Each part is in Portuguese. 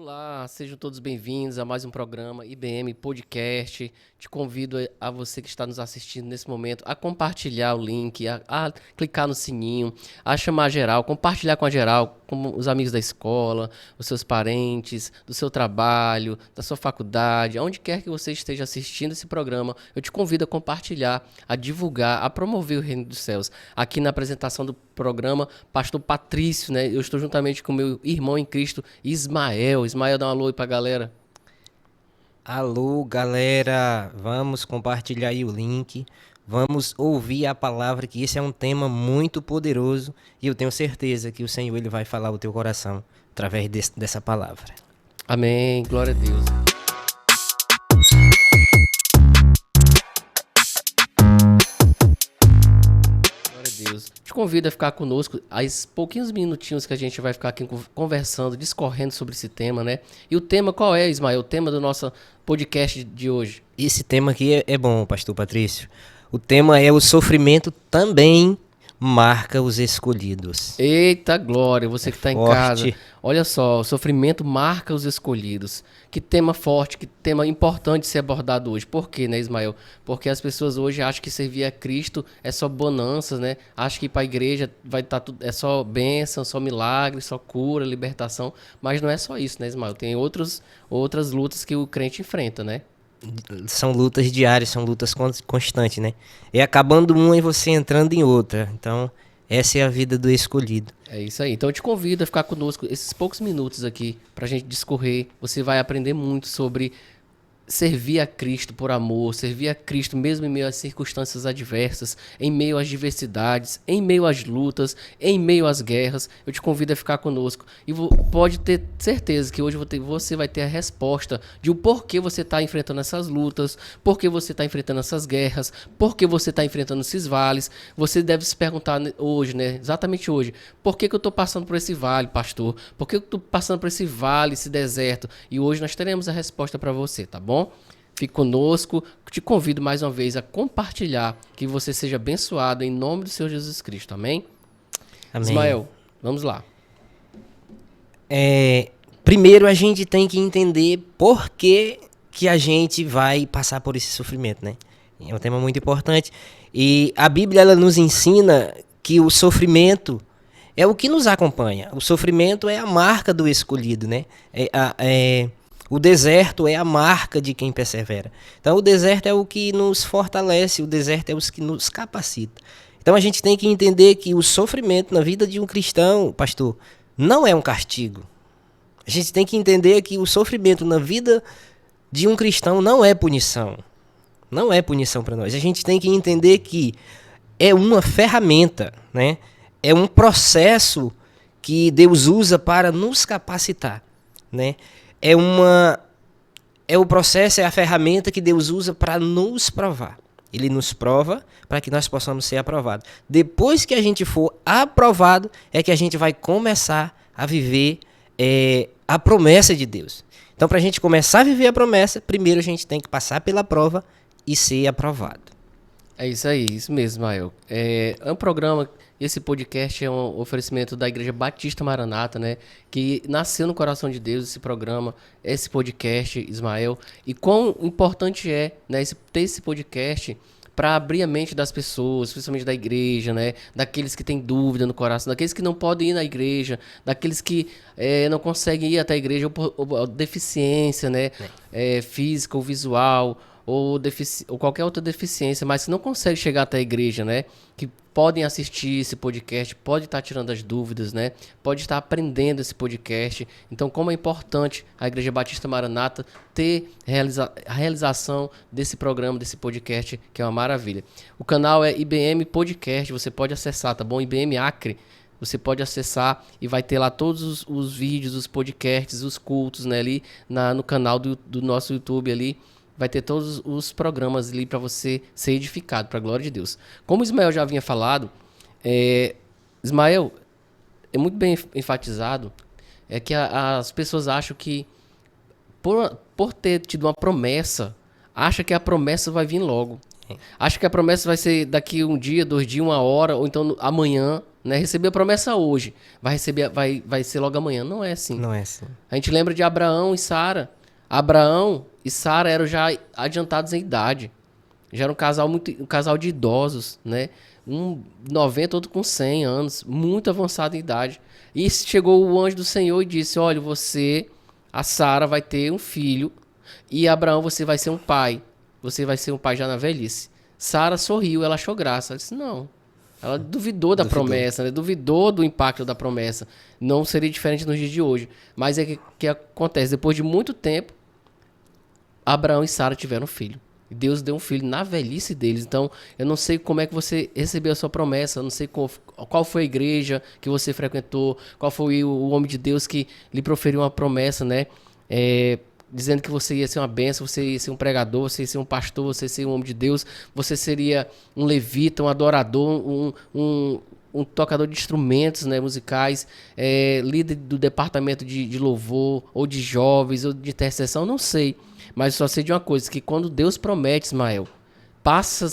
Olá, sejam todos bem-vindos a mais um programa IBM Podcast. Te convido a você que está nos assistindo nesse momento a compartilhar o link, a clicar no sininho, a chamar geral, compartilhar com a geral, com os amigos da escola, os seus parentes, do seu trabalho, da sua faculdade, aonde quer que você esteja assistindo esse programa, eu te convido a compartilhar, a divulgar, a promover o Reino dos Céus. Aqui na apresentação do programa, Pastor Patrício, né? Eu estou juntamente com meu irmão em Cristo, Ismael. Ismael, dá um alô aí pra galera. Alô, galera, vamos compartilhar aí o link, vamos ouvir a palavra, que esse é um tema muito poderoso e eu tenho certeza que o Senhor ele vai falar o teu coração através dessa palavra. Amém, glória a Deus. Glória a Deus. Te convido a ficar conosco aos pouquinhos minutinhos que a gente vai ficar aqui conversando, discorrendo sobre esse tema, né? E o tema qual é, Ismael? O tema do nosso podcast de hoje. Esse tema aqui é bom, pastor Patrício. O tema é: o sofrimento também marca os escolhidos. Eita glória, você que está em casa. Forte. Olha só, o sofrimento marca os escolhidos. Que tema forte, que tema importante ser abordado hoje. Por quê, né, Ismael? Porque as pessoas hoje acham que servir a Cristo é só bonanças, né? Acham que ir para a igreja vai estar tudo, é só bênção, só milagre, só cura, libertação. Mas não é só isso, né, Ismael? Tem outras lutas que o crente enfrenta, né? São lutas diárias, são lutas constantes, né? É acabando uma e você entrando em outra. Então, essa é a vida do escolhido. É isso aí. Então eu te convido a ficar conosco esses poucos minutos aqui pra gente discorrer. Você vai aprender muito sobre servir a Cristo por amor, servir a Cristo mesmo em meio às circunstâncias adversas, em meio às diversidades, em meio às lutas, em meio às guerras. Eu te convido a ficar conosco e pode ter certeza que hoje você vai ter a resposta de o porquê você está enfrentando essas lutas, porquê você está enfrentando essas guerras, porquê você está enfrentando esses vales. Você deve se perguntar hoje, né? Exatamente hoje, por que eu estou passando por esse vale, pastor? Por que eu estou passando por esse vale, esse deserto? E hoje nós teremos a resposta para você, tá bom? Fique conosco, te convido mais uma vez a compartilhar, que você seja abençoado em nome do Senhor Jesus Cristo, amém? Amém. Ismael, vamos lá. Primeiro a gente tem que entender por que a gente vai passar por esse sofrimento, né? É um tema muito importante. E a Bíblia ela nos ensina que o sofrimento é o que nos acompanha. O sofrimento é a marca do escolhido, né? O deserto é a marca de quem persevera. Então o deserto é o que nos fortalece, o deserto é o que nos capacita. Então a gente tem que entender que o sofrimento na vida de um cristão, pastor, não é um castigo. A gente tem que entender que o sofrimento na vida de um cristão não é punição. Não é punição para nós. A gente tem que entender que é uma ferramenta, né? É um processo que Deus usa para nos capacitar, né? É o processo, é a ferramenta que Deus usa para nos provar. Ele nos prova para que nós possamos ser aprovados. Depois que a gente for aprovado, é que a gente vai começar a viver a promessa de Deus. Então, para a gente começar a viver a promessa, primeiro a gente tem que passar pela prova e ser aprovado. É isso aí, isso mesmo, Ismael. É um programa, esse podcast é um oferecimento da Igreja Batista Maranata, né? Que nasceu no coração de Deus esse programa, esse podcast, Ismael. E quão importante é, né, ter esse podcast para abrir a mente das pessoas, principalmente da igreja, né? Daqueles que têm dúvida no coração, daqueles que não podem ir na igreja, daqueles que não conseguem ir até a igreja ou deficiência, né? Física ou visual, ou qualquer outra deficiência, mas que não consegue chegar até a igreja, né? Que podem assistir esse podcast, pode estar tirando as dúvidas, né? Pode estar aprendendo esse podcast. Então, como é importante a Igreja Batista Maranata ter a realização desse programa, desse podcast, que é uma maravilha. O canal é IBM Podcast, você pode acessar, tá bom? IBM Acre. Você pode acessar e vai ter lá todos os vídeos, os podcasts, os cultos, né? Ali no canal do nosso YouTube ali. Vai ter todos os programas ali para você ser edificado, para a glória de Deus. Como o Ismael já havia falado, Ismael, é muito bem enfatizado, é que as pessoas acham que, por ter tido uma promessa, acha que a promessa vai vir logo. Acha que a promessa vai ser daqui um dia, 2 dias, 1 hora, ou então amanhã. né? Recebeu a promessa hoje, vai ser logo amanhã. Não é assim. Não é assim. A gente lembra de Abraão e Sara. Abraão e Sara eram já adiantados em idade. Já era um casal de idosos, né? Um 90, outro com 100 anos, muito avançado em idade. E chegou o anjo do Senhor e disse: olha, a Sara vai ter um filho, e Abraão, você vai ser um pai. Você vai ser um pai já na velhice. Sara sorriu, ela achou graça. Ela disse: não. Ela duvidou da promessa, né? Duvidou do impacto da promessa. Não seria diferente nos dias de hoje. Mas é que acontece, depois de muito tempo, Abraão e Sara tiveram um filho. E Deus deu um filho na velhice deles. Então, eu não sei como é que você recebeu a sua promessa. Eu não sei qual foi a igreja que você frequentou. Qual foi o homem de Deus que lhe proferiu uma promessa, né? Dizendo que você ia ser uma bênção, você ia ser um pregador, você ia ser um pastor, você ia ser um homem de Deus. Você seria um levita, um adorador, um tocador de instrumentos, né, musicais, líder do departamento de louvor, ou de jovens, ou de intercessão, não sei. Mas eu só sei de uma coisa, que quando Deus promete, Ismael, passa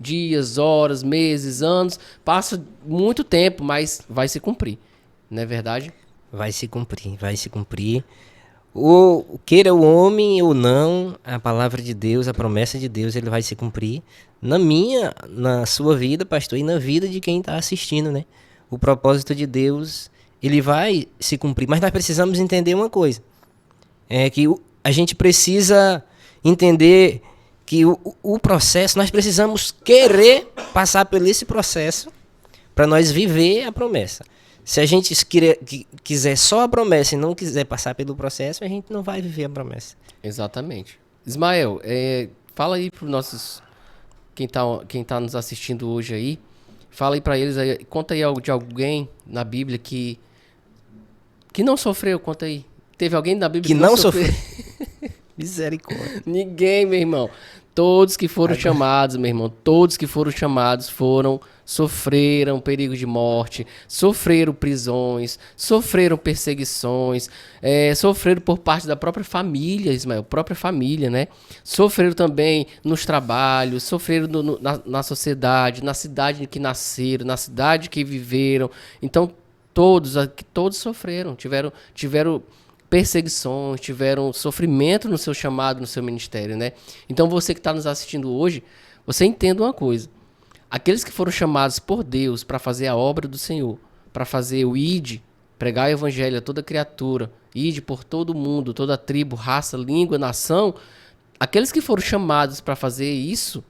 dias, horas, meses, anos, passa muito tempo, mas vai se cumprir. Não é verdade? Vai se cumprir, vai se cumprir. Ou queira o homem ou não, a palavra de Deus, a promessa de Deus, ele vai se cumprir na sua vida, pastor, e na vida de quem está assistindo, né? O propósito de Deus, ele vai se cumprir. Mas nós precisamos entender uma coisa, que a gente precisa entender que o processo, nós precisamos querer passar por esse processo para nós viver a promessa. Se a gente quiser só a promessa e não quiser passar pelo processo, a gente não vai viver a promessa. Exatamente. Ismael, fala aí para os nossos, quem tá nos assistindo hoje aí, fala aí para eles, conta aí de alguém na Bíblia que não sofreu, conta aí. Teve alguém na Bíblia que não sofreu? Misericórdia. Ninguém, meu irmão. Todos que foram chamados, meu irmão, todos que foram chamados sofreram perigo de morte, sofreram prisões, sofreram perseguições, sofreram por parte da própria família, Ismael, própria família, né? Sofreram também nos trabalhos, sofreram na sociedade, na cidade em que nasceram, na cidade que viveram. Então, todos sofreram, tiveram perseguições, tiveram sofrimento no seu chamado, no seu ministério, né? Então, você que está nos assistindo hoje, você entenda uma coisa. Aqueles que foram chamados por Deus para fazer a obra do Senhor, para fazer o ide, pregar o evangelho a toda criatura, ide por todo mundo, toda tribo, raça, língua, nação, aqueles que foram chamados para fazer isso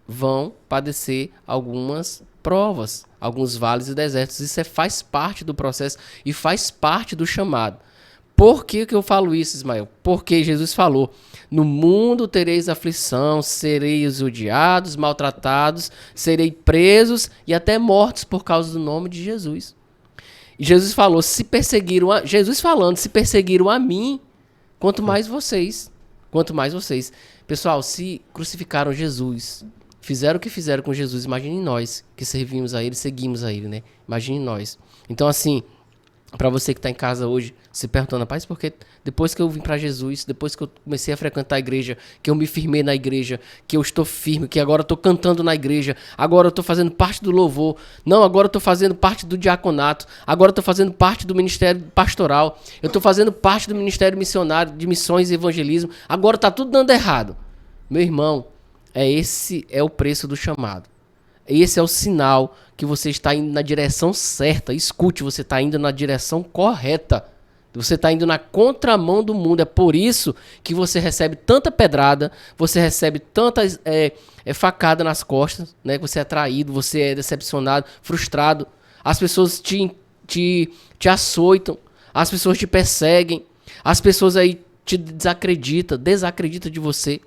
vão padecer algumas provas, alguns vales e desertos. Isso faz parte do processo e faz parte do chamado. Por que eu falo isso, Ismael? Porque Jesus falou: no mundo tereis aflição, sereis odiados, maltratados, serei presos e até mortos por causa do nome de Jesus. E Jesus falou: se perseguiram a mim, quanto mais vocês. Pessoal, se crucificaram Jesus, fizeram o que fizeram com Jesus, imagine nós que servimos a Ele, seguimos a Ele, né? Imagine nós. Então, assim, para você que está em casa hoje, se perguntando: rapaz, porque depois que eu vim para Jesus, depois que eu comecei a frequentar a igreja, que eu me firmei na igreja, que eu estou firme, que agora eu estou cantando na igreja, agora eu estou fazendo parte do louvor, não, agora eu estou fazendo parte do diaconato, agora eu estou fazendo parte do ministério pastoral, eu estou fazendo parte do ministério missionário, de missões e evangelismo, agora está tudo dando errado. Meu irmão, esse é o preço do chamado. Esse é o sinal que você está indo na direção certa. Escute, você está indo na direção correta. Você está indo na contramão do mundo. É por isso que você recebe tanta pedrada, você recebe tanta facada nas costas, né? Você é traído, você é decepcionado, frustrado. As pessoas te açoitam, as pessoas te perseguem, as pessoas aí te desacreditam de você.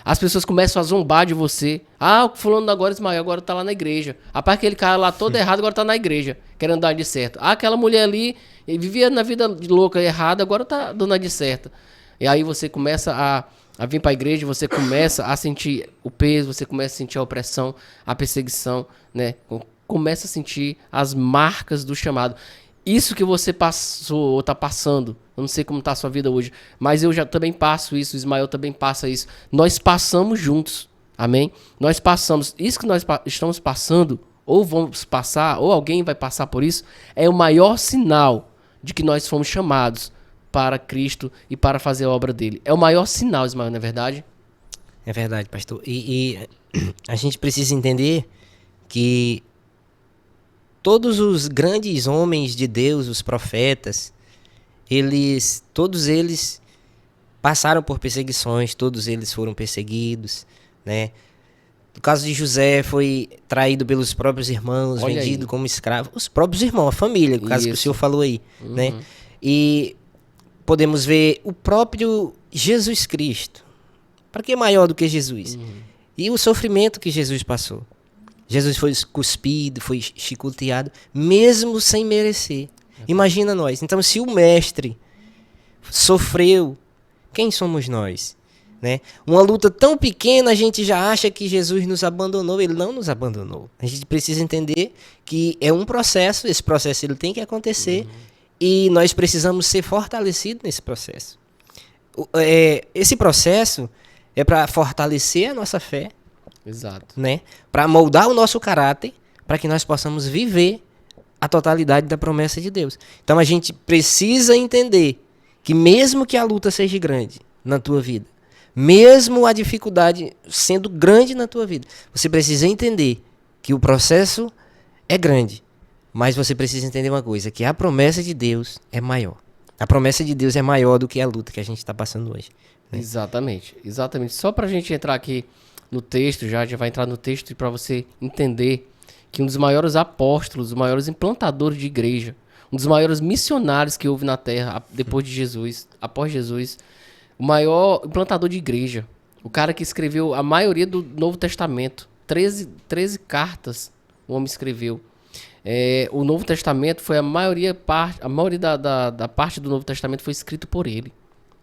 As pessoas começam a zombar de você. Ah, o fulano agora, Ismael, agora tá lá na igreja. Rapaz, aquele cara lá todo errado, agora tá na igreja, querendo dar de certo. Ah, aquela mulher ali, vivia na vida louca errada, agora tá dando de certo. E aí você começa a vir pra igreja, você começa a sentir o peso, você começa a sentir a opressão, a perseguição, né? Começa a sentir as marcas do chamado. Isso que você passou ou está passando, eu não sei como está a sua vida hoje, mas eu já também passo isso, o Ismael também passa isso. Nós passamos juntos, amém? Nós passamos, isso que nós estamos passando ou vamos passar, ou alguém vai passar por isso, é o maior sinal de que nós fomos chamados para Cristo e para fazer a obra dele. É o maior sinal, Ismael, não é verdade? É verdade, pastor. E a gente precisa entender que todos os grandes homens de Deus, os profetas, todos eles passaram por perseguições, todos eles foram perseguidos, né? No caso de José, foi traído pelos próprios irmãos, Olha vendido aí. como escravo. Os próprios irmãos, a família, no caso que o Isso. senhor falou aí, né? E podemos ver o próprio Jesus Cristo. Para que maior do que Jesus? E o sofrimento que Jesus passou. Jesus foi cuspido, foi chicoteado, mesmo sem merecer. Imagina nós. Então, se o mestre sofreu, quem somos nós? Né? Uma luta tão pequena, a gente já acha que Jesus nos abandonou. Ele não nos abandonou. A gente precisa entender que é um processo, esse processo ele tem que acontecer e nós precisamos ser fortalecidos nesse processo. Esse processo é para fortalecer a nossa fé, Exato. né? Para moldar o nosso caráter, para que nós possamos viver a totalidade da promessa de Deus. Então a gente precisa entender que mesmo que a luta seja grande na tua vida, mesmo a dificuldade sendo grande na tua vida, você precisa entender que o processo é grande, mas você precisa entender uma coisa, que a promessa de Deus é maior. A promessa de Deus é maior do que a luta que a gente está passando hoje. Né? Exatamente, exatamente. Só para a gente entrar aqui no texto, já vai entrar no texto para você entender que um dos maiores apóstolos, os maiores implantadores de igreja, um dos maiores missionários que houve na Terra depois de Jesus, após Jesus, o maior implantador de igreja, o cara que escreveu a maioria do Novo Testamento, 13 cartas o homem escreveu. O Novo Testamento foi a maioria da parte do Novo Testamento foi escrito por ele.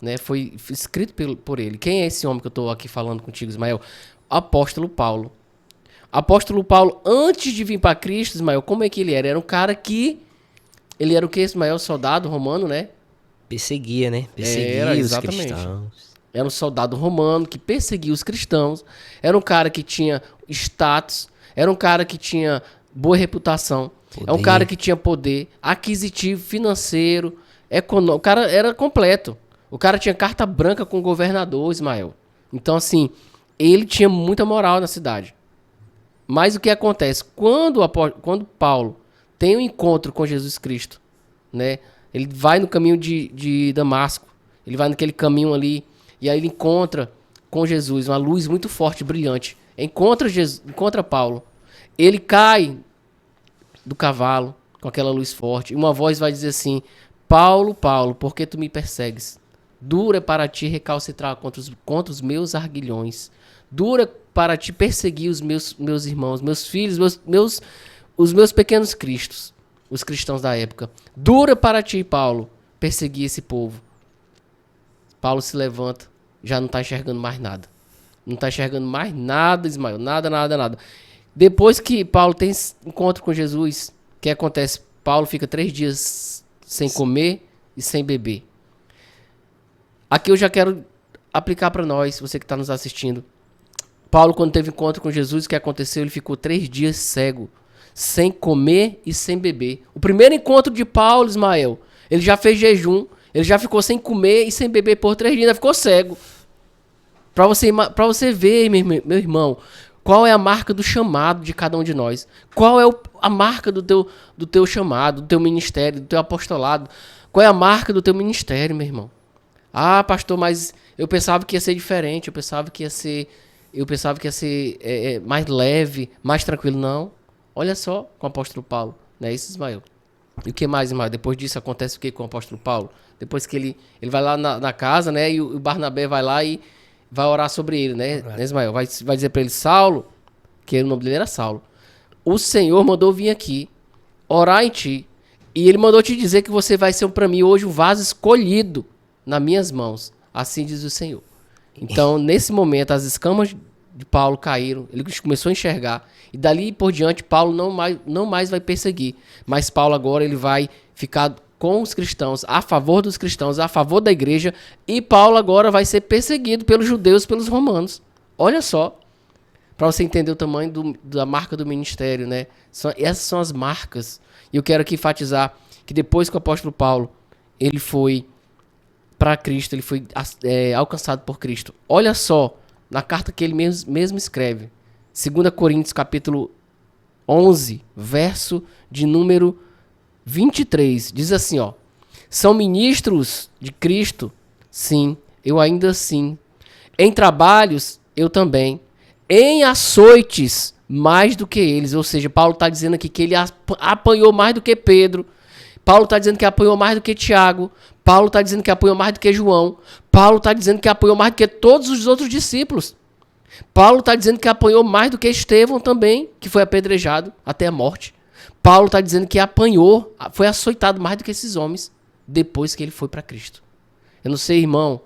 Né? Foi escrito por ele. Quem é esse homem que eu estou aqui falando contigo, Ismael? Apóstolo Paulo. Apóstolo Paulo, antes de vir para Cristo, Ismael, como é que ele era? Era um cara que... Ele era o que, Ismael? Soldado romano, né? Perseguia, né? Perseguia Era, os exatamente. cristãos. Era um soldado romano que perseguia os cristãos. Era um cara que tinha status. Era um cara que tinha boa reputação. Poder. É um cara que tinha poder aquisitivo, financeiro, econômico. O cara era completo. O cara tinha carta branca com o governador, Ismael. Então, assim, ele tinha muita moral na cidade. Mas o que acontece? Quando Paulo tem um encontro com Jesus Cristo, né? Ele vai no caminho de Damasco. Ele vai naquele caminho ali. E aí ele encontra com Jesus uma luz muito forte, brilhante. Encontra Paulo. Ele cai do cavalo com aquela luz forte. E uma voz vai dizer assim: Paulo, Paulo, por que tu me persegues? Dura para ti recalcitrar contra os meus arguilhões. Dura para ti perseguir os meus irmãos, meus filhos, os meus pequenos cristos, os cristãos da época. Dura para ti, Paulo, perseguir esse povo. Paulo se levanta, já não está enxergando mais nada. Não está enxergando mais nada, Ismael. Nada. Depois que Paulo tem encontro com Jesus, o que acontece? Paulo fica 3 dias sem comer e sem beber. Aqui eu já quero aplicar para nós, você que está nos assistindo. Paulo, quando teve encontro com Jesus, o que aconteceu? Ele ficou 3 dias cego, sem comer e sem beber. O primeiro encontro de Paulo, Ismael, ele já fez jejum, ele já ficou sem comer e sem beber por 3 dias, ainda ficou cego. Para você ver, meu irmão, qual é a marca do chamado de cada um de nós. Qual é a marca do teu chamado, do teu ministério, do teu apostolado. Qual é a marca do teu ministério, meu irmão? Ah, pastor, mas eu pensava que ia ser diferente, eu pensava que ia ser mais leve, mais tranquilo. Não. Olha só com o apóstolo Paulo. Não é isso, Ismael? E o que mais, Ismael? Depois disso acontece o que com o apóstolo Paulo? Depois que ele vai lá na casa, né? E o Barnabé vai lá e vai orar sobre ele, né? Né, Ismael? Vai dizer para ele: Saulo, que o nome dele era Saulo, o Senhor mandou vir aqui orar em ti. E ele mandou te dizer que você vai ser para mim hoje um vaso escolhido nas minhas mãos. Assim diz o Senhor. Então, nesse momento, as escamas de Paulo caíram. Ele começou a enxergar. E dali por diante, Paulo não mais vai perseguir. Mas Paulo agora ele vai ficar com os cristãos, a favor dos cristãos, a favor da igreja. E Paulo agora vai ser perseguido pelos judeus, pelos romanos. Olha só. Para você entender o tamanho da marca do ministério, né? Essas são as marcas. E eu quero aqui enfatizar que depois que o apóstolo Paulo, ele foi para Cristo, ele foi alcançado por Cristo. Olha só, na carta que ele mesmo escreve, 2 Coríntios capítulo 11, verso de número 23, diz assim, ó: são ministros de Cristo? Sim, eu ainda sim. Em trabalhos, eu também. Em açoites, mais do que eles. Ou seja, Paulo está dizendo aqui que ele apanhou mais do que Pedro. Paulo está dizendo que apanhou mais do que Tiago. Paulo está dizendo que apanhou mais do que João. Paulo está dizendo que apanhou mais do que todos os outros discípulos. Paulo está dizendo que apanhou mais do que Estevão também, que foi apedrejado até a morte. Paulo está dizendo que apanhou, foi açoitado mais do que esses homens, depois que ele foi para Cristo. Eu não sei, irmão,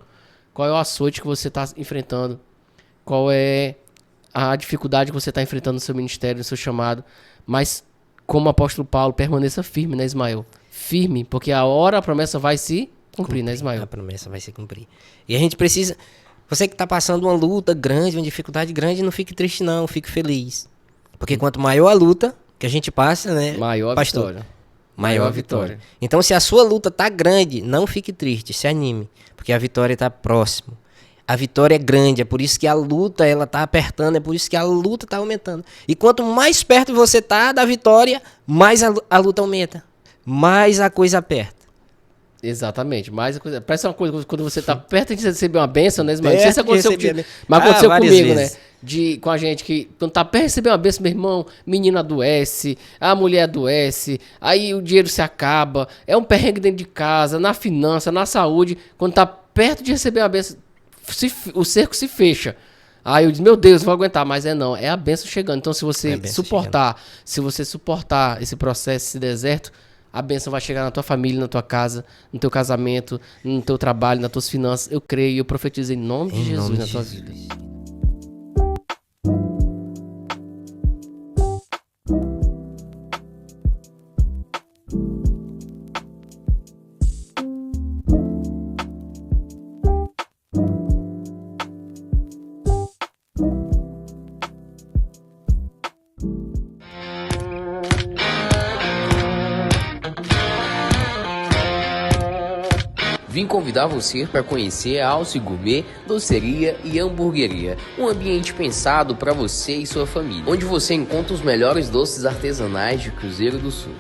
qual é o açoite que você está enfrentando, qual é a dificuldade que você está enfrentando no seu ministério, no seu chamado, mas como o apóstolo Paulo, permaneça firme, né, Ismael? Firme, porque a promessa vai se cumprir, né, Ismael? A promessa vai se cumprir. E a gente precisa... Você que está passando uma luta grande, uma dificuldade grande, não fique triste não, fique feliz. Porque quanto maior a luta que a gente passa, né, maior a vitória. Maior a vitória. Então, se a sua luta tá grande, não fique triste, se anime, porque a vitória está próximo. A vitória é grande, é por isso que a luta ela tá apertando, é por isso que a luta tá aumentando. E quanto mais perto você tá da vitória, mais a luta aumenta, mais a coisa aperta. Exatamente, mais a coisa. Parece uma coisa quando você tá perto de receber uma bênção, né? Mas não sei se aconteceu contigo, mas aconteceu comigo, vezes, né? Com a gente que quando tá perto de receber uma bênção, meu irmão, menino adoece, a mulher adoece, aí o dinheiro se acaba, é um perrengue dentro de casa, na finança, na saúde. Quando tá perto de receber uma bênção, o cerco se fecha. Aí eu disse, meu Deus, vou aguentar, mas não, é a bênção chegando. Então se você suportar esse processo, esse deserto, a bênção vai chegar na tua família, na tua casa, no teu casamento, no teu trabalho, nas tuas finanças. Eu creio e eu profetizo em nome de Jesus na tua vida. Vim convidar você para conhecer a Alce Gourmet, doceria e hamburgueria. Um ambiente pensado para você e sua família, onde você encontra os melhores doces artesanais de Cruzeiro do Sul.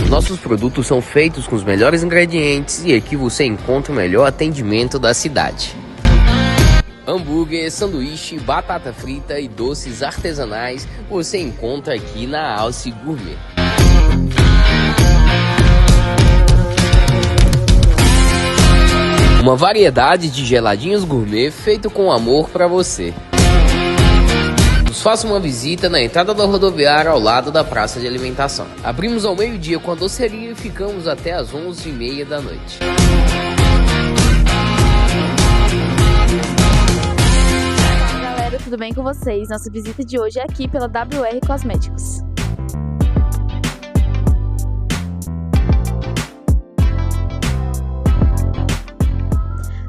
Nossos produtos são feitos com os melhores ingredientes e aqui você encontra o melhor atendimento da cidade. Hambúrguer, sanduíche, batata frita e doces artesanais você encontra aqui na Alce Gourmet. Uma variedade de geladinhos gourmet feito com amor para você. Nos faça uma visita na entrada da rodoviária ao lado da praça de alimentação. Abrimos ao meio-dia com a doceria e ficamos até às 11h30 da noite. Olá galera, tudo bem com vocês? Nossa visita de hoje é aqui pela WR Cosméticos.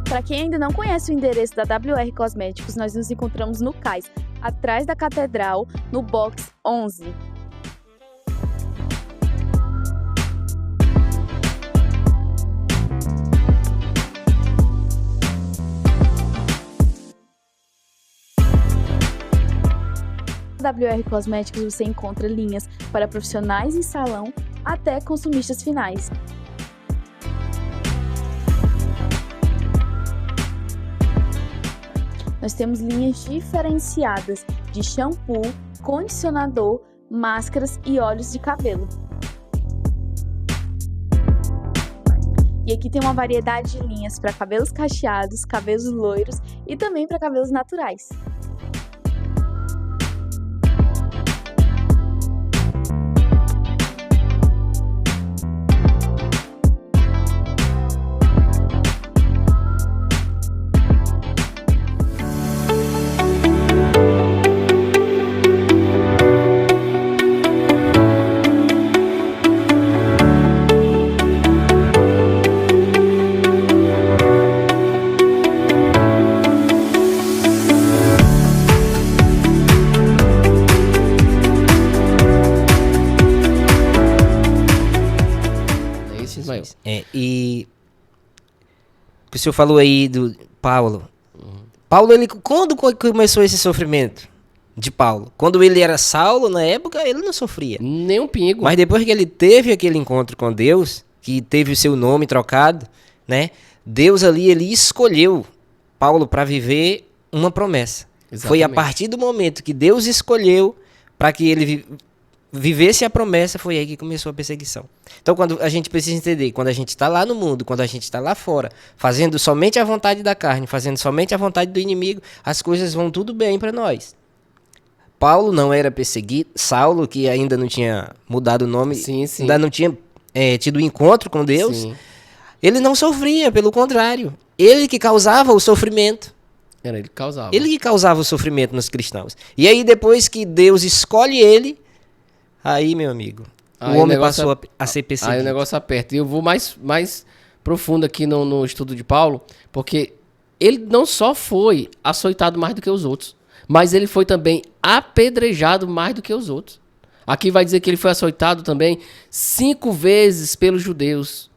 Para quem ainda não conhece o endereço da WR Cosméticos, nós nos encontramos no Cais, atrás da Catedral, no box 11. Na WR Cosméticos você encontra linhas para profissionais em salão até consumistas finais. Nós temos linhas diferenciadas de shampoo, condicionador, máscaras e óleos de cabelo. E aqui tem uma variedade de linhas para cabelos cacheados, cabelos loiros e também para cabelos naturais. que o senhor falou aí do Paulo. Paulo, quando começou esse sofrimento de Paulo? Quando ele era Saulo, na época, ele não sofria. Nem um pingo. Mas depois que ele teve aquele encontro com Deus, que teve o seu nome trocado, né? Deus ali, ele escolheu Paulo para viver uma promessa. Exatamente. Foi a partir do momento que Deus escolheu para que ele vivesse a promessa, foi aí que começou a perseguição. Então, quando a gente precisa entender, quando a gente está lá no mundo, quando a gente está lá fora, fazendo somente a vontade da carne, fazendo somente a vontade do inimigo, as coisas vão tudo bem para nós. Paulo não era perseguido, Saulo, que ainda não tinha mudado o nome, Sim. ainda não tinha tido encontro com Deus, Sim. ele não sofria, pelo contrário. Ele que causava o sofrimento. Era ele que causava. Ele que causava o sofrimento nos cristãos. E aí, depois que Deus escolhe ele, aí, meu amigo, Aí o o homem negócio passou a ser perseguido. Aí o negócio aperta. E eu vou mais profundo aqui no estudo de Paulo, porque ele não só foi açoitado mais do que os outros, mas ele foi também apedrejado mais do que os outros. Aqui vai dizer que ele foi açoitado também 5 vezes pelos judeus.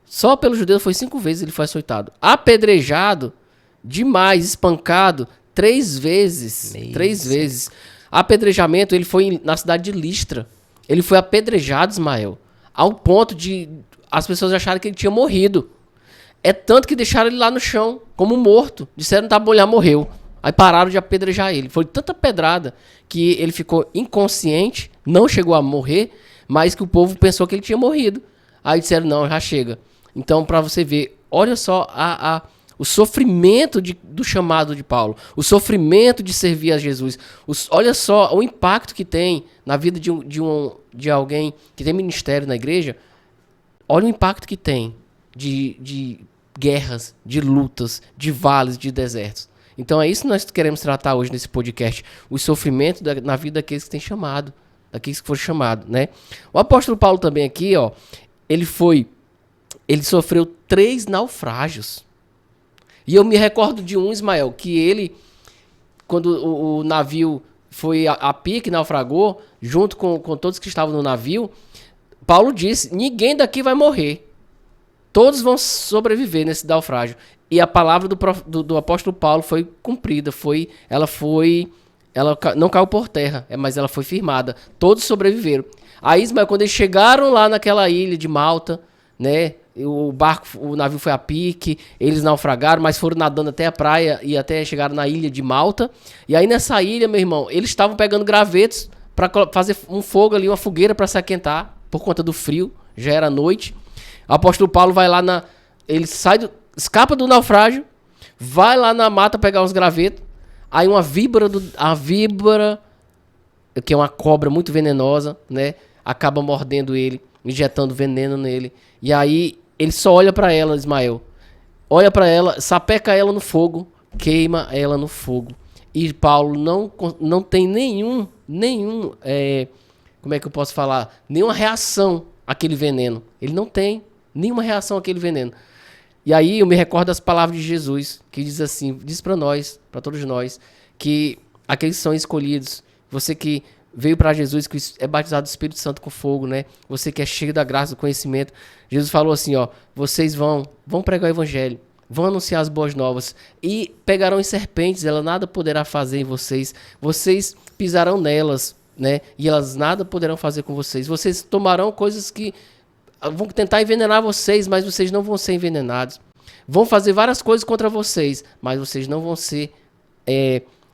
Só pelos judeus foi 5 vezes ele foi açoitado. Apedrejado demais, espancado 3 vezes. 3 vezes. Apedrejamento, ele foi na cidade de Listra. Ele foi apedrejado, Ismael, ao ponto de as pessoas acharem que ele tinha morrido. É tanto que deixaram ele lá no chão, como morto. Disseram, tá bom, ele já morreu. Aí pararam de apedrejar ele. Foi tanta pedrada que ele ficou inconsciente, não chegou a morrer, mas que o povo pensou que ele tinha morrido. Aí disseram, não, já chega. Então, para você ver, olha só o sofrimento do chamado de Paulo, o sofrimento de servir a Jesus. Olha só o impacto que tem na vida de alguém que tem ministério na igreja. Olha o impacto que tem de guerras, de lutas, de vales, de desertos. Então é isso que nós queremos tratar hoje nesse podcast. O sofrimento na vida daqueles que têm chamado, daqueles que foram chamados, né? O apóstolo Paulo também aqui, ó, ele sofreu 3 naufrágios. E eu me recordo de um, Ismael, que ele, quando o navio foi a pique, naufragou, junto com todos que estavam no navio, Paulo disse, ninguém daqui vai morrer. Todos vão sobreviver nesse naufrágio. E a palavra do apóstolo Paulo foi cumprida, ela não caiu por terra, mas ela foi firmada. Todos sobreviveram. Aí, Ismael, quando eles chegaram lá naquela ilha de Malta, né, o navio foi a pique, eles naufragaram, mas foram nadando até a praia e até chegaram na ilha de Malta. E aí nessa ilha, meu irmão, eles estavam pegando gravetos para fazer um fogo ali, uma fogueira para se aquentar, por conta do frio, já era noite. O apóstolo Paulo vai lá ele escapa do naufrágio, vai lá na mata pegar uns gravetos, aí a víbora, que é uma cobra muito venenosa, né, acaba mordendo ele, injetando veneno nele. E aí ele só olha pra ela, Ismael. Olha pra ela, sapeca ela no fogo, queima ela no fogo. E Paulo não tem nenhum, como é que eu posso falar? Nenhuma reação àquele veneno. Ele não tem nenhuma reação àquele veneno. E aí eu me recordo das palavras de Jesus, que diz assim, diz pra nós, pra todos nós, que aqueles que são escolhidos, você que veio para Jesus, que é batizado do Espírito Santo com fogo, né? Você que é cheio da graça, do conhecimento. Jesus falou assim, ó, vocês vão pregar o evangelho, vão anunciar as boas novas e pegarão em serpentes, ela nada poderá fazer em vocês. Vocês pisarão nelas, né? E elas nada poderão fazer com vocês. Vocês tomarão coisas que vão tentar envenenar vocês, mas vocês não vão ser envenenados. Vão fazer várias coisas contra vocês, mas vocês não vão ser...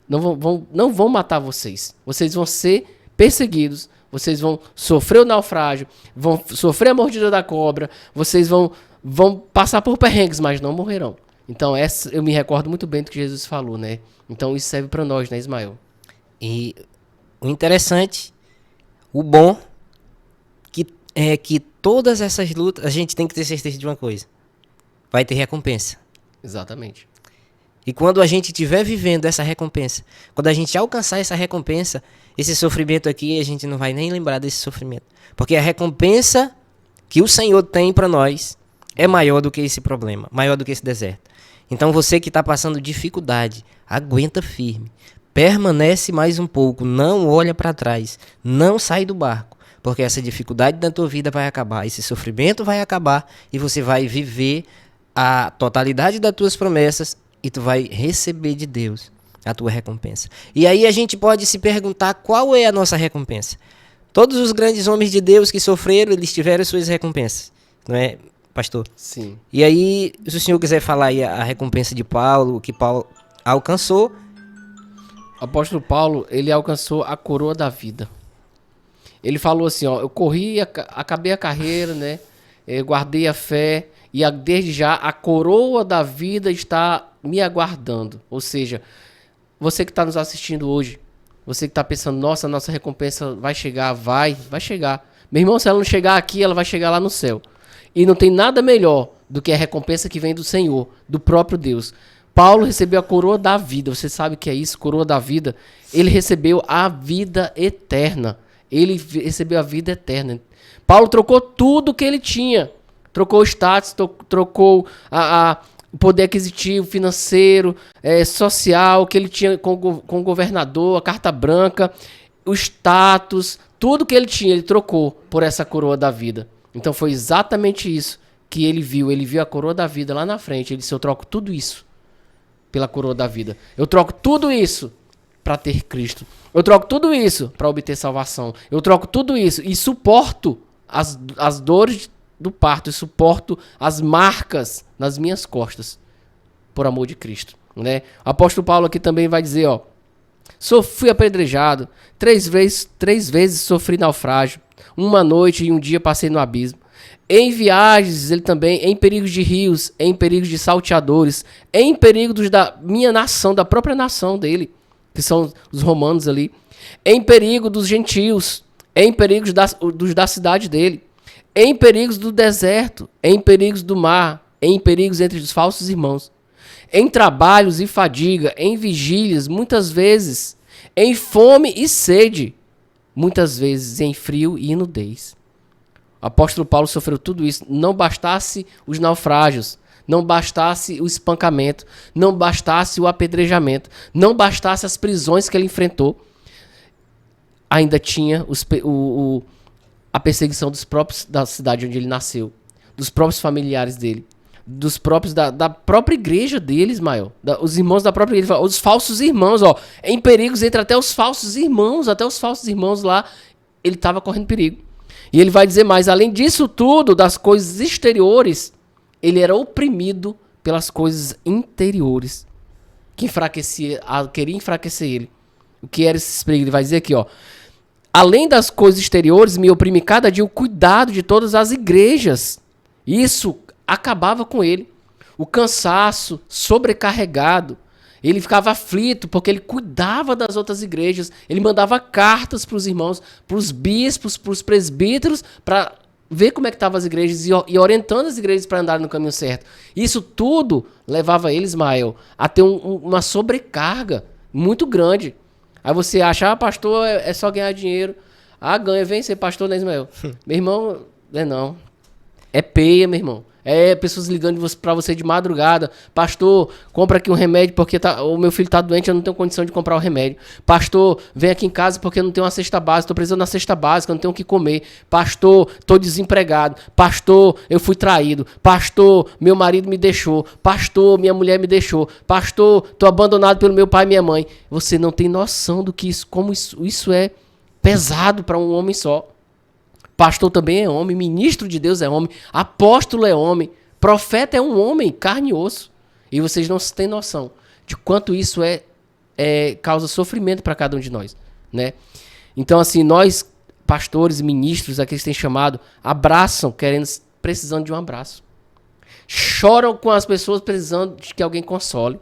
não vão matar vocês. Vocês vão ser perseguidos. Vocês vão sofrer o naufrágio. Vão sofrer a mordida da cobra. Vocês vão passar por perrengues, mas não morrerão. Então, eu me recordo muito bem do que Jesus falou, né? Então, isso serve para nós, né, Ismael? E o interessante, o bom, é que todas essas lutas, a gente tem que ter certeza de uma coisa. Vai ter recompensa. Exatamente. E quando a gente estiver vivendo essa recompensa, quando a gente alcançar essa recompensa, esse sofrimento aqui, a gente não vai nem lembrar desse sofrimento. Porque a recompensa que o Senhor tem para nós é maior do que esse problema, maior do que esse deserto. Então você que está passando dificuldade, aguenta firme. Permanece mais um pouco, não olha para trás, não sai do barco. Porque essa dificuldade da tua vida vai acabar, esse sofrimento vai acabar e você vai viver a totalidade das tuas promessas e tu vai receber de Deus a tua recompensa. E aí a gente pode se perguntar qual é a nossa recompensa. Todos os grandes homens de Deus que sofreram, eles tiveram suas recompensas, não é, pastor? Sim. E aí, se o senhor quiser falar aí a recompensa de Paulo, o que Paulo alcançou. O apóstolo Paulo, ele alcançou a coroa da vida. Ele falou assim, ó, eu corri, acabei a carreira, né? Guardei a fé e desde já a coroa da vida está me aguardando. Ou seja, você que está nos assistindo hoje, você que está pensando, nossa recompensa vai chegar, vai chegar. Meu irmão, se ela não chegar aqui, ela vai chegar lá no céu. E não tem nada melhor do que a recompensa que vem do Senhor, do próprio Deus. Paulo recebeu a coroa da vida. Você sabe o que é isso? Coroa da vida. Ele recebeu a vida eterna. Ele recebeu a vida eterna. Paulo trocou tudo que ele tinha. Trocou o status, trocou o poder aquisitivo, financeiro, social, que ele tinha com o governador, a carta branca, o status, tudo que ele tinha, ele trocou por essa coroa da vida. Então foi exatamente isso que ele viu. Ele viu a coroa da vida lá na frente. Ele disse, eu troco tudo isso pela coroa da vida. Eu troco tudo isso para ter Cristo. Eu troco tudo isso para obter salvação. Eu troco tudo isso e suporto as dores do parto. E suporto as marcas nas minhas costas por amor de Cristo, né? O apóstolo Paulo aqui também vai dizer, ó, fui apedrejado, 3 vezes sofri naufrágio, uma noite e um dia passei no abismo. Em viagens, ele também, em perigos de rios, em perigos de salteadores, em perigos da minha nação, da própria nação dele, que são os romanos ali, em perigo dos gentios, em perigos dos da cidade dele, em perigos do deserto, em perigos do mar, em perigos entre os falsos irmãos, em trabalhos e fadiga, em vigílias, muitas vezes, em fome e sede, muitas vezes em frio e nudez. O apóstolo Paulo sofreu tudo isso. Não bastasse os naufrágios, não bastasse o espancamento, não bastasse o apedrejamento, não bastasse as prisões que ele enfrentou, ainda tinha a perseguição dos próprios da cidade onde ele nasceu, dos próprios familiares dele, dos próprios da própria igreja dele, Ismael, os irmãos da própria igreja, os falsos irmãos, ó, em perigos entre até os falsos irmãos lá, ele estava correndo perigo. E ele vai dizer mais, além disso tudo, das coisas exteriores, ele era oprimido pelas coisas interiores, que queria enfraquecer ele. O que era esse perigo? Ele vai dizer aqui, ó, além das coisas exteriores, me oprime cada dia o cuidado de todas as igrejas. Isso acabava com ele. O cansaço, sobrecarregado. Ele ficava aflito porque ele cuidava das outras igrejas. Ele mandava cartas para os irmãos, para os bispos, para os presbíteros, para ver como é que estavam as igrejas e orientando as igrejas para andarem no caminho certo. Isso tudo levava ele, Ismael, a ter uma sobrecarga muito grande. Aí você acha, pastor, é só ganhar dinheiro. Ganha, vem ser pastor, né, Ismael? Meu irmão, não. É peia, meu irmão. É pessoas ligando pra você de madrugada. Pastor, compra aqui um remédio porque o meu filho tá doente, eu não tenho condição de comprar o remédio. Pastor, vem aqui em casa porque eu não tenho uma cesta básica, tô precisando de uma cesta básica, eu não tenho o que comer. Pastor, tô desempregado. Pastor, eu fui traído. Pastor, meu marido me deixou. Pastor, minha mulher me deixou. Pastor, tô abandonado pelo meu pai e minha mãe. Você não tem noção do que como isso é pesado para um homem só. Pastor também é homem, ministro de Deus é homem, apóstolo é homem, profeta é um homem, carne e osso. E vocês não têm noção de quanto isso causa sofrimento para cada um de nós, né? Então, assim, nós, pastores e ministros, aqueles que têm chamado, abraçam, precisando de um abraço. Choram com as pessoas precisando de que alguém console.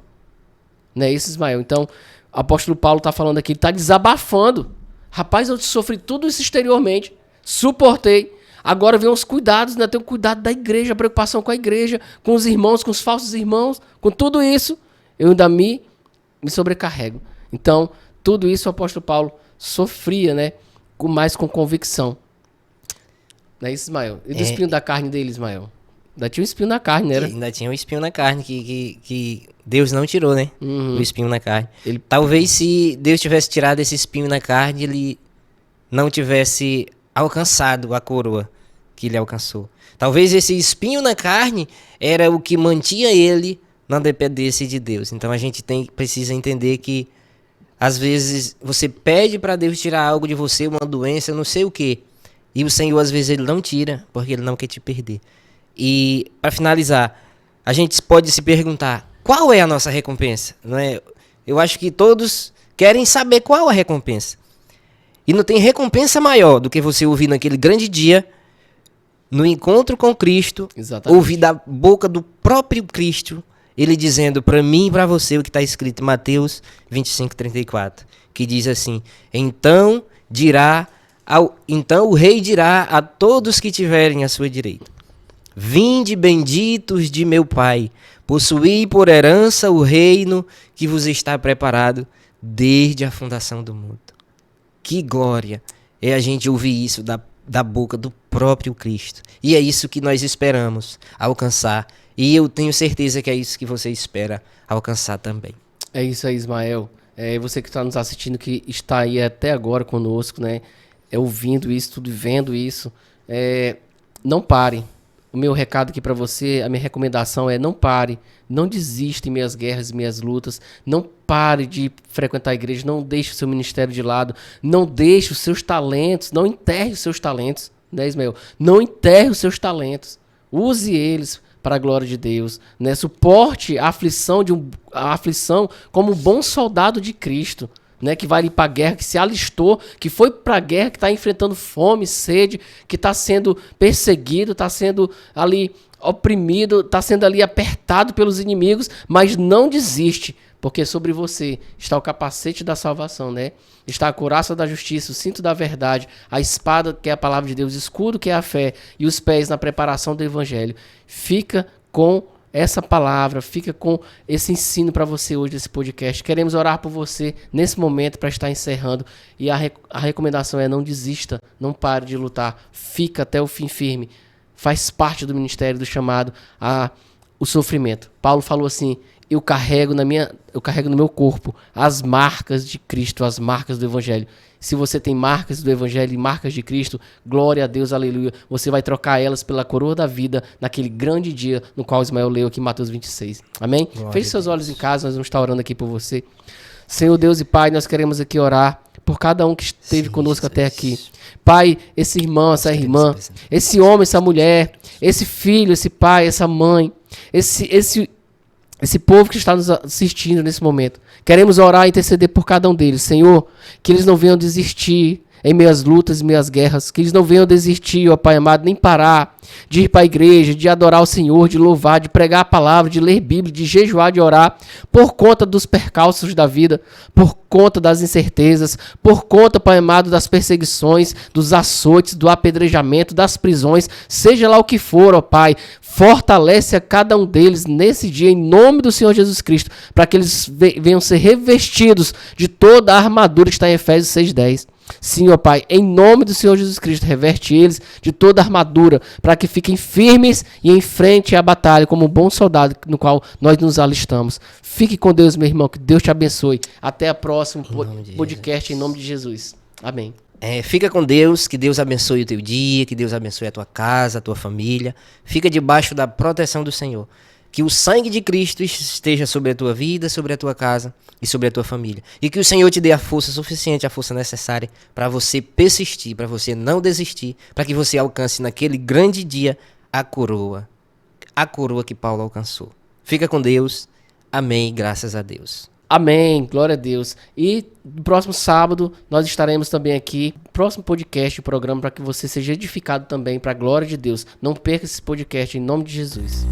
Não é isso, Ismael? Então, o apóstolo Paulo está falando aqui, ele está desabafando. Rapaz, eu sofri tudo isso exteriormente. Suportei. Agora vem os cuidados, né? Tem o cuidado da igreja, a preocupação com a igreja, com os irmãos, com os falsos irmãos, com tudo isso, eu ainda me sobrecarrego. Então, tudo isso o apóstolo Paulo sofria, né? Mais com convicção. Não é isso, Ismael? E do espinho da carne dele, Ismael? Ainda tinha um espinho na carne, né? Ainda tinha um espinho na carne que Deus não tirou, né? Uhum. O espinho na carne. Talvez se Deus tivesse tirado esse espinho na carne, ele não tivesse alcançado a coroa, que ele alcançou. Talvez esse espinho na carne era o que mantinha ele na dependência de Deus. Então a gente precisa entender que às vezes você pede para Deus tirar algo de você, uma doença, não sei o quê. E o Senhor às vezes ele não tira, porque ele não quer te perder. E para finalizar, a gente pode se perguntar, qual é a nossa recompensa? Não é? Eu acho que todos querem saber qual a recompensa. E não tem recompensa maior do que você ouvir naquele grande dia, no encontro com Cristo, Exatamente. ouvir da boca do próprio Cristo, ele dizendo para mim e para você o que está escrito em Mateus 25:34, que diz assim: então o rei dirá a todos que tiverem à sua direita: vinde benditos de meu Pai, possuí por herança o reino que vos está preparado desde a fundação do mundo. Que glória é a gente ouvir isso da boca do próprio Cristo. E é isso que nós esperamos alcançar. E eu tenho certeza que é isso que você espera alcançar também. É isso aí, Ismael. Você que está nos assistindo, que está aí até agora conosco, né? Ouvindo isso, tudo, vendo isso. Não pare. O meu recado aqui para você, a minha recomendação é: não pare. Não desista em meias guerras, em meias lutas. Não pare de frequentar a igreja. Não deixe o seu ministério de lado. Não deixe os seus talentos. Não enterre os seus talentos. Né, Ismael? Não enterre os seus talentos. Use eles para a glória de Deus, né? Suporte a aflição como um bom soldado de Cristo, né? Que vai ir para a guerra, que se alistou, que foi para a guerra, que está enfrentando fome, sede, que está sendo perseguido, está sendo ali oprimido, está sendo ali apertado pelos inimigos, mas não desiste, porque sobre você está o capacete da salvação, né? Está a couraça da justiça, o cinto da verdade, a espada que é a palavra de Deus, o escudo que é a fé e os pés na preparação do evangelho. Fica com essa palavra, fica com esse ensino para você hoje desse podcast. Queremos orar por você nesse momento para estar encerrando. E a recomendação é: não desista, não pare de lutar, fica até o fim firme. Faz parte do ministério, do chamado o sofrimento. Paulo falou assim: eu carrego no meu corpo as marcas de Cristo, as marcas do Evangelho. Se você tem marcas do Evangelho e marcas de Cristo, glória a Deus, aleluia. Você vai trocar elas pela coroa da vida naquele grande dia no qual Ismael leu aqui em Mateus 26. Amém? Feche seus olhos em casa, nós vamos estar orando aqui por você. Senhor Deus e Pai, nós queremos aqui orar por cada um que esteve conosco até aqui. Pai, esse irmão, essa irmã, esse homem, essa mulher, esse filho, esse pai, essa mãe, esse povo que está nos assistindo nesse momento. Queremos orar e interceder por cada um deles. Senhor, que eles não venham desistir em meias lutas e meias guerras. Que eles não venham desistir, ó Pai amado, nem parar de ir para a igreja, de adorar o Senhor, de louvar, de pregar a palavra, de ler Bíblia, de jejuar, de orar, por conta dos percalços da vida, por conta das incertezas, por conta, Pai amado, das perseguições, dos açoites, do apedrejamento, das prisões, seja lá o que for, ó Pai. Fortalece a cada um deles nesse dia, em nome do Senhor Jesus Cristo, para que eles venham ser revestidos de toda a armadura que está em Efésios 6:10. Sim, ó Pai, em nome do Senhor Jesus Cristo, reverte eles de toda a armadura, para que fiquem firmes e em frente à batalha, como um bom soldado no qual nós nos alistamos. Fique com Deus, meu irmão, que Deus te abençoe. Até o próximo podcast, em nome de Jesus. Amém. Fica com Deus, que Deus abençoe o teu dia, que Deus abençoe a tua casa, a tua família. Fica debaixo da proteção do Senhor. Que o sangue de Cristo esteja sobre a tua vida, sobre a tua casa e sobre a tua família. E que o Senhor te dê a força suficiente, a força necessária para você persistir, para você não desistir, para que você alcance naquele grande dia a coroa que Paulo alcançou. Fica com Deus. Amém. Graças a Deus. Amém, glória a Deus. E no próximo sábado nós estaremos também aqui, próximo podcast, programa, para que você seja edificado também para a glória de Deus. Não perca esse podcast em nome de Jesus.